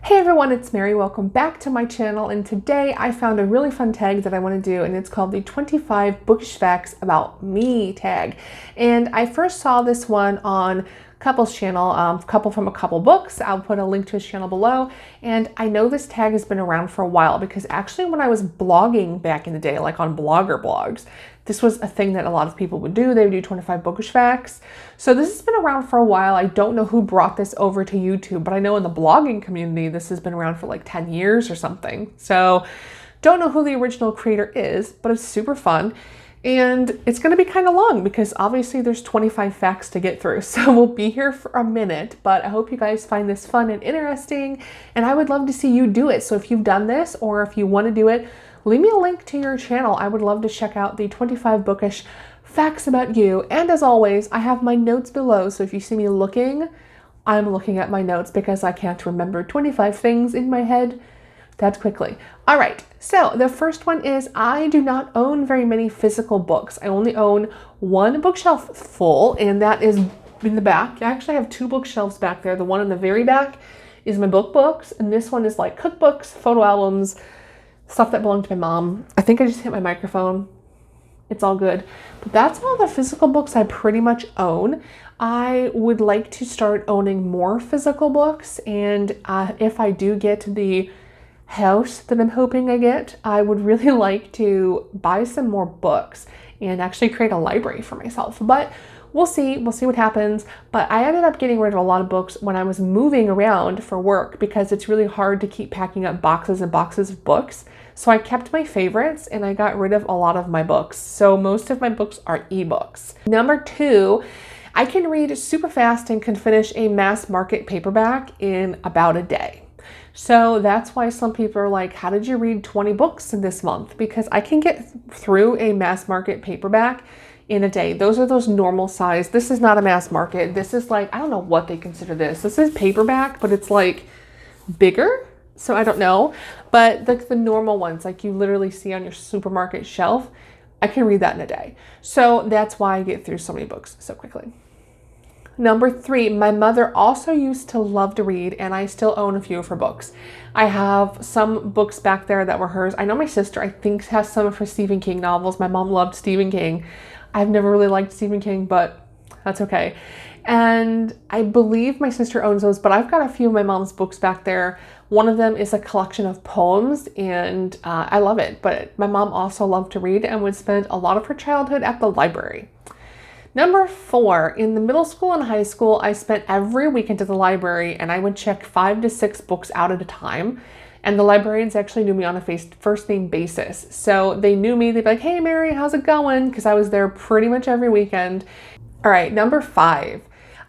Hey everyone, it's Mary. Welcome back to my channel, and today I found a really fun tag that I want to do, and it's called the 25 Bookish Facts About Me tag. And I first saw this one on Kupel's channel, Couple from a Couple Books. I'll put a link to his channel below. And I know this tag has been around for a while because actually when I was blogging back in the day, like on Blogger blogs, this was a thing that a lot of people would do. They would do 25 bookish facts. So this has been around for a while. I don't know who brought this over to YouTube, but I know in the blogging community, this has been around for like 10 years or something. So don't know who the original creator is, but it's super fun. And it's going to be kind of long because obviously there's 25 facts to get through. So we'll be here for a minute, but I hope you guys find this fun and interesting. And I would love to see you do it. So if you've done this or if you want to do it, leave me a link to your channel. I would love to check out the 25 bookish facts about you. And as always, I have my notes below. So if you see me looking, I'm looking at my notes because I can't remember 25 things in my head that quickly. All right, so the first one is I do not own very many physical books. I only own one bookshelf full, and that is in the back. I actually have two bookshelves back there. The one in the very back is my books, and this one is like cookbooks, photo albums, stuff that belonged to my mom. I think I just hit my microphone. It's all good. But that's all the physical books I pretty much own. I would like to start owning more physical books, and if I do get the house that I'm hoping I get, I would really like to buy some more books and actually create a library for myself. But we'll see what happens. But I ended up getting rid of a lot of books when I was moving around for work because it's really hard to keep packing up boxes and boxes of books. So I kept my favorites and I got rid of a lot of my books. So most of my books are ebooks. Number 2, I can read super fast and can finish a mass market paperback in about a day. So that's why some people are like, how did you read 20 books in this month? Because I can get through a mass market paperback in a day. Those are those normal size. This is not a mass market. This is like, I don't know what they consider this. This is paperback, but it's like bigger. So I don't know. But the normal ones, like you literally see on your supermarket shelf, I can read that in a day. So that's why I get through so many books so quickly. Number 3, my mother also used to love to read, and I still own a few of her books. I have some books back there that were hers. I know my sister, I think, has some of her Stephen King novels. My mom loved Stephen King. I've never really liked Stephen King, but that's okay. And I believe my sister owns those, but I've got a few of my mom's books back there. One of them is a collection of poems, and I love it. But my mom also loved to read and would spend a lot of her childhood at the library. Number 4, in the middle school and high school, I spent every weekend at the library and I would check 5 to 6 books out at a time. And the librarians actually knew me on a first name basis. So they knew me, they'd be like, hey Mary, how's it going? Because I was there pretty much every weekend. All right, number 5.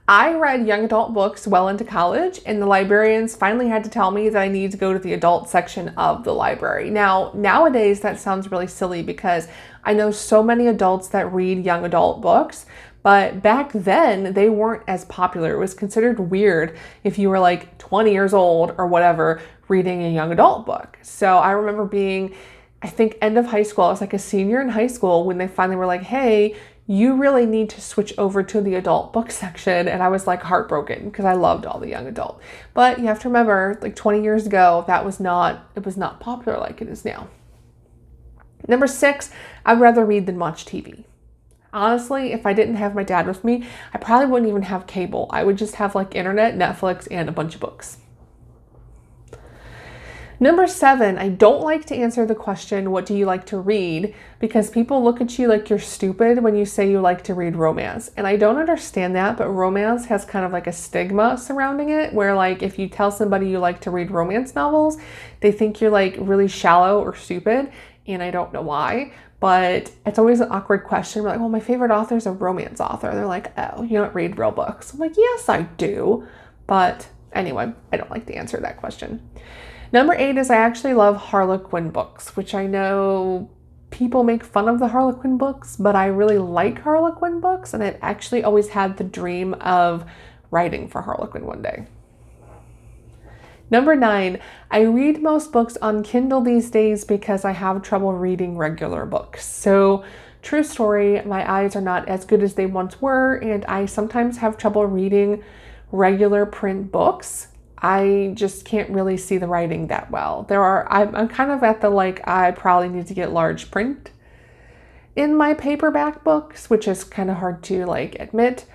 I read young adult books well into college, and the librarians finally had to tell me that I needed to go to the adult section of the library. Now, nowadays that sounds really silly because I know so many adults that read young adult books, but back then they weren't as popular. It was considered weird if you were like 20 years old or whatever reading a young adult book. So I remember being, I think, end of high school. I was like a senior in high school when they finally were like, hey, you really need to switch over to the adult book section. And I was like heartbroken because I loved all the young adult. But you have to remember, like 20 years ago, it was not popular like it is now. Number 6, I'd rather read than watch TV. Honestly, if I didn't have my dad with me, I probably wouldn't even have cable. I would just have like internet, Netflix, and a bunch of books. Number 7, I don't like to answer the question, what do you like to read? Because people look at you like you're stupid when you say you like to read romance. And I don't understand that, but romance has kind of like a stigma surrounding it, where like if you tell somebody you like to read romance novels, they think you're like really shallow or stupid. And I don't know why, but it's always an awkward question. We're like, well, my favorite author is a romance author. They're like, oh, you don't read real books. I'm like, yes, I do. But anyway, I don't like to answer that question. Number 8 is I actually love Harlequin books, which I know people make fun of the Harlequin books, but I really like Harlequin books, and I've actually always had the dream of writing for Harlequin one day. Number 9, I read most books on Kindle these days because I have trouble reading regular books. So true story, my eyes are not as good as they once were, and I sometimes have trouble reading regular print books. I just can't really see the writing that well. I'm kind of at the like, I probably need to get large print in my paperback books, which is kind of hard to like admit.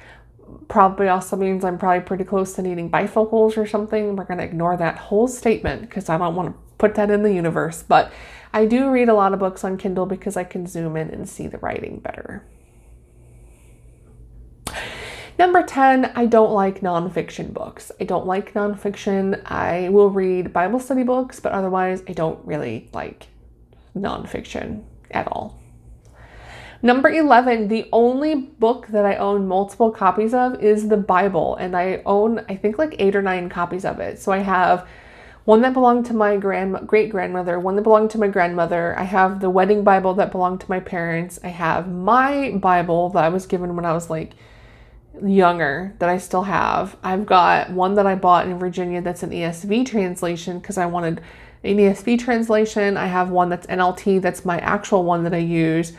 Probably also means I'm probably pretty close to needing bifocals or something. We're going to ignore that whole statement because I don't want to put that in the universe. But I do read a lot of books on Kindle because I can zoom in and see the writing better. Number 10, I don't like nonfiction books. I don't like nonfiction. I will read Bible study books, but otherwise I don't really like nonfiction at all. Number 11, the only book that I own multiple copies of is the Bible, and I own, I think, like 8 or 9 copies of it. So I have one that belonged to my great-grandmother, one that belonged to my grandmother. I have the wedding Bible that belonged to my parents. I have my Bible that I was given when I was like younger that I still have. I've got one that I bought in Virginia that's an ESV translation because I wanted an ESV translation. I have one that's NLT, that's my actual one that I use.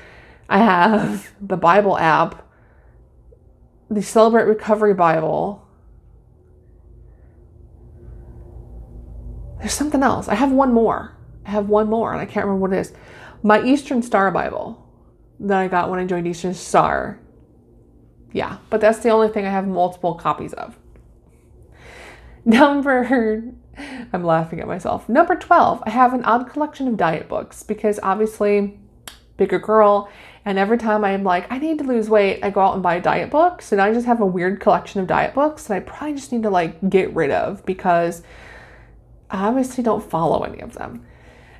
I have the Bible app, the Celebrate Recovery Bible. There's something else. I have one more and I can't remember what it is. My Eastern Star Bible that I got when I joined Eastern Star. Yeah, but that's the only thing I have multiple copies of. I'm laughing at myself. Number 12, I have an odd collection of diet books because obviously bigger girl, and every time I'm like, I need to lose weight, I go out and buy diet books, and I just have a weird collection of diet books that I probably just need to like get rid of because I obviously don't follow any of them.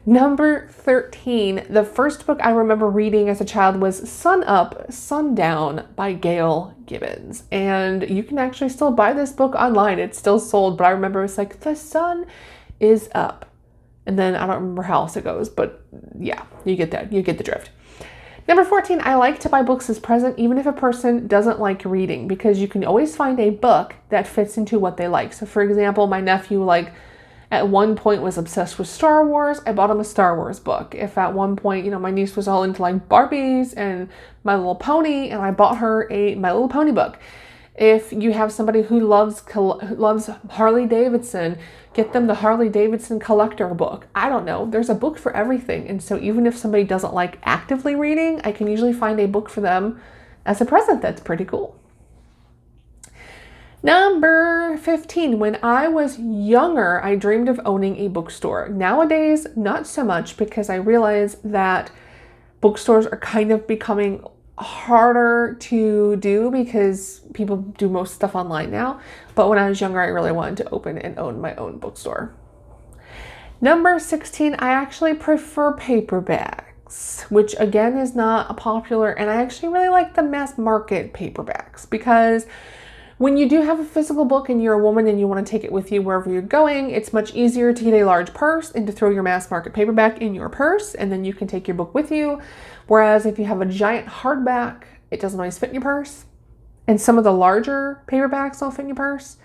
Number 13, the first book I remember reading as a child was Sun Up, Sundown by Gail Gibbons. And you can actually still buy this book online. It's still sold, but I remember it was like, the sun is up. And then I don't remember how else it goes, but yeah, you get that. You get the drift. Number 14, I like to buy books as present, even if a person doesn't like reading, because you can always find a book that fits into what they like. So for example, my nephew, at one point was obsessed with Star Wars. I bought him a Star Wars book. If at one point, my niece was all into like Barbies and My Little Pony, and I bought her a My Little Pony book. If you have somebody who loves Harley Davidson, get them the Harley Davidson collector book. I don't know. There's a book for everything. And so even if somebody doesn't like actively reading, I can usually find a book for them as a present. That's pretty cool. Number 15, when I was younger, I dreamed of owning a bookstore. Nowadays, not so much because I realize that bookstores are kind of becoming harder to do because people do most stuff online now. But when I was younger, I really wanted to open and own my own bookstore. Number 16, I actually prefer paperbacks, which again is not a popular, and I actually really like the mass market paperbacks because when you do have a physical book and you're a woman and you want to take it with you wherever you're going, it's much easier to get a large purse and to throw your mass market paperback in your purse, and then you can take your book with you. Whereas if you have a giant hardback, it doesn't always fit in your purse. And some of the larger paperbacks don't fit in your purse.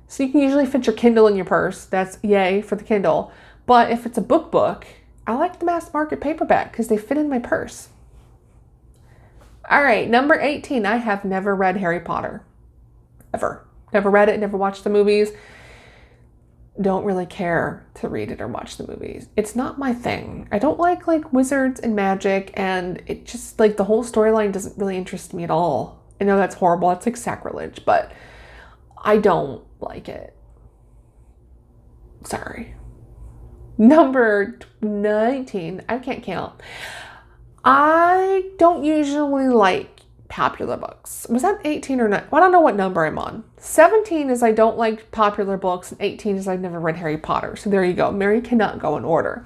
So you can usually fit your Kindle in your purse. That's yay for the Kindle. But if it's a book, I like the mass market paperback because they fit in my purse. All right, number 18, I have never read Harry Potter. Ever. Never read it, never watched the movies. Don't really care to read it or watch the movies. It's not my thing. I don't like wizards and magic, and it just the whole storyline doesn't really interest me at all. I know that's horrible. It's like sacrilege, but I don't like it. Sorry. Number 19. I can't count. I don't usually like popular books. Was that 18 or not? Well, I don't know what number I'm on. 17 is I don't like popular books, and 18 is I've never read Harry Potter. So there you go. Mary cannot go in order.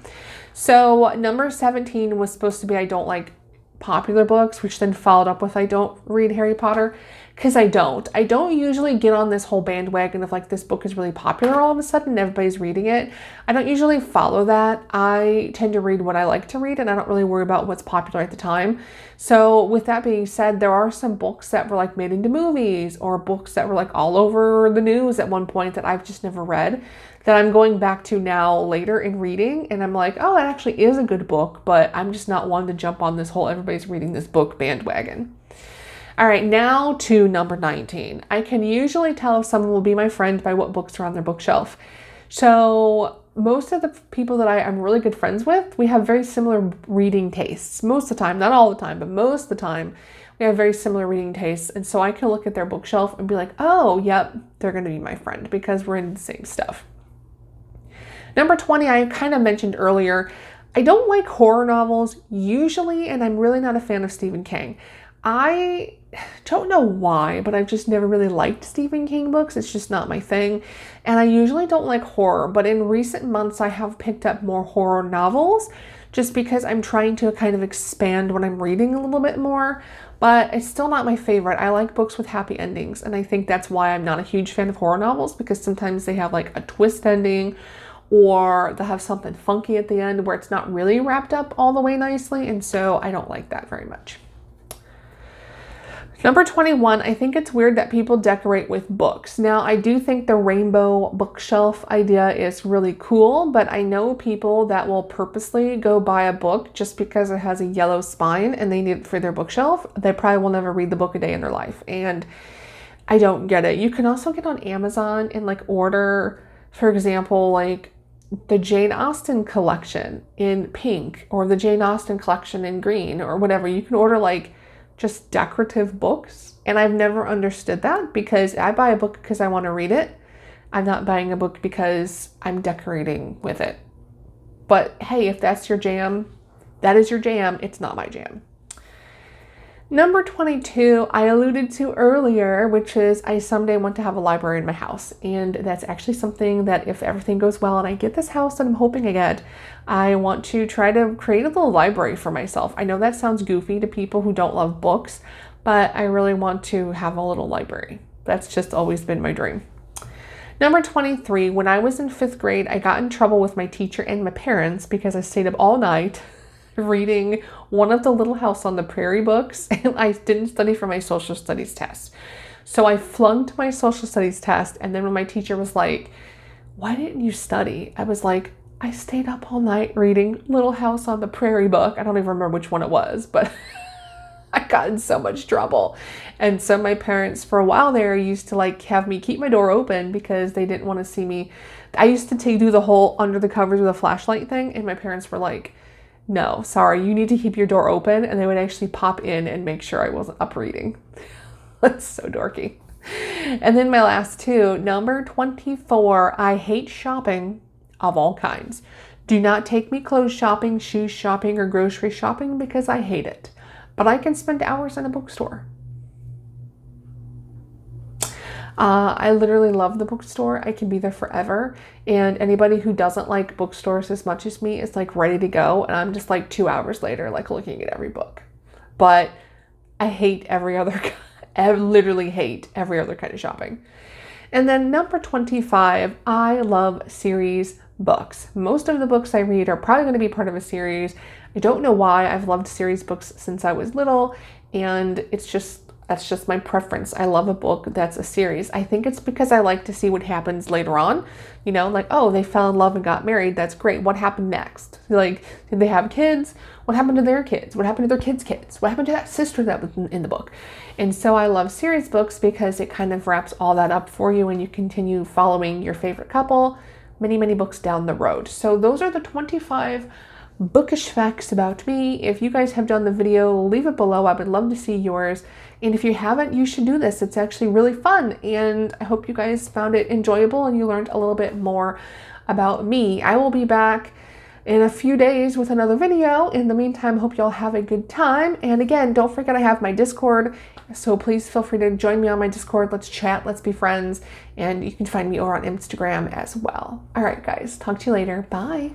So number 17 was supposed to be I don't like popular books, which then followed up with I don't read Harry Potter, because I don't usually get on this whole bandwagon of this book is really popular all of a sudden and everybody's reading it. I don't usually follow that. I tend to read what I like to read, and I don't really worry about what's popular at the time. So with that being said, there are some books that were made into movies, or books that were all over the news at one point that I've just never read, that I'm going back to now later in reading, and I'm like, oh, that actually is a good book, but I'm just not one to jump on this whole everybody's reading this book bandwagon. All right, now to number 19. I can usually tell if someone will be my friend by what books are on their bookshelf. So most of the people that I'm really good friends with, we have very similar reading tastes. Most of the time, not all the time, but most of the time, we have very similar reading tastes. And so I can look at their bookshelf and be like, oh, yep, they're going to be my friend because we're into the same stuff. Number 20, I kind of mentioned earlier, I don't like horror novels usually, and I'm really not a fan of Stephen King. I don't know why, but I've just never really liked Stephen King books. It's just not my thing. And I usually don't like horror, but in recent months, I have picked up more horror novels just because I'm trying to kind of expand what I'm reading a little bit more, but it's still not my favorite. I like books with happy endings, and I think that's why I'm not a huge fan of horror novels, because sometimes they have like a twist ending, or they'll have something funky at the end where it's not really wrapped up all the way nicely, and so I don't like that very much. Number 21, I think it's weird that people decorate with books. Now, I do think the rainbow bookshelf idea is really cool, but I know people that will purposely go buy a book just because it has a yellow spine and they need it for their bookshelf. They probably will never read the book a day in their life, and I don't get it. You can also get on Amazon and like order, for example, like the Jane Austen collection in pink or the Jane Austen collection in green or whatever. You can order like just decorative books, and I've never understood that, because I buy a book because I want to read it. I'm not buying a book because I'm decorating with it. But hey, if that's your jam, that is your jam. It's not my jam. Number 22, I alluded to earlier, which is I someday want to have a library in my house. And that's actually something that if everything goes well and I get this house that I'm hoping I get, I want to try to create a little library for myself. I know that sounds goofy to people who don't love books, but I really want to have a little library. That's just always been my dream. Number 23, when I was in 5th grade, I got in trouble with my teacher and my parents because I stayed up all night reading one of the Little House on the Prairie books, and I didn't study for my social studies test. So I flunked my social studies test, and then when my teacher was like, why didn't you study? I was like, I stayed up all night reading Little House on the Prairie book. I don't even remember which one it was, but I got in so much trouble. And so my parents for a while there used to like have me keep my door open because they didn't want to see me. I used to do the whole under the covers with a flashlight thing, and my parents were like, no, sorry, you need to keep your door open. And they would actually pop in and make sure I wasn't up reading. That's so dorky. And then my last two, number 24, I hate shopping of all kinds. Do not take me clothes shopping, shoes shopping, or grocery shopping because I hate it. But I can spend hours in a bookstore. I literally love the bookstore. I can be there forever. And anybody who doesn't like bookstores as much as me is like ready to go. And I'm just like 2 hours later, like looking at every book. But I hate every other, I literally hate every other kind of shopping. And then number 25, I love series books. Most of the books I read are probably going to be part of a series. I don't know why. I've loved series books since I was little, and that's just my preference. I love a book that's a series. I think it's because I like to see what happens later on. You know, like, oh, they fell in love and got married. That's great. What happened next? Like, did they have kids? What happened to their kids? What happened to their kids' kids? What happened to that sister that was in the book? And so I love series books because it kind of wraps all that up for you and you continue following your favorite couple many, many books down the road. So those are the 25 bookish facts about me. If you guys have done the video, leave it below. I would love to see yours. And if you haven't, you should do this. It's actually really fun. And I hope you guys found it enjoyable and you learned a little bit more about me. I will be back in a few days with another video. In the meantime, hope y'all have a good time. And again, don't forget I have my Discord. So please feel free to join me on my Discord. Let's chat. Let's be friends. And you can find me over on Instagram as well. All right, guys. Talk to you later. Bye.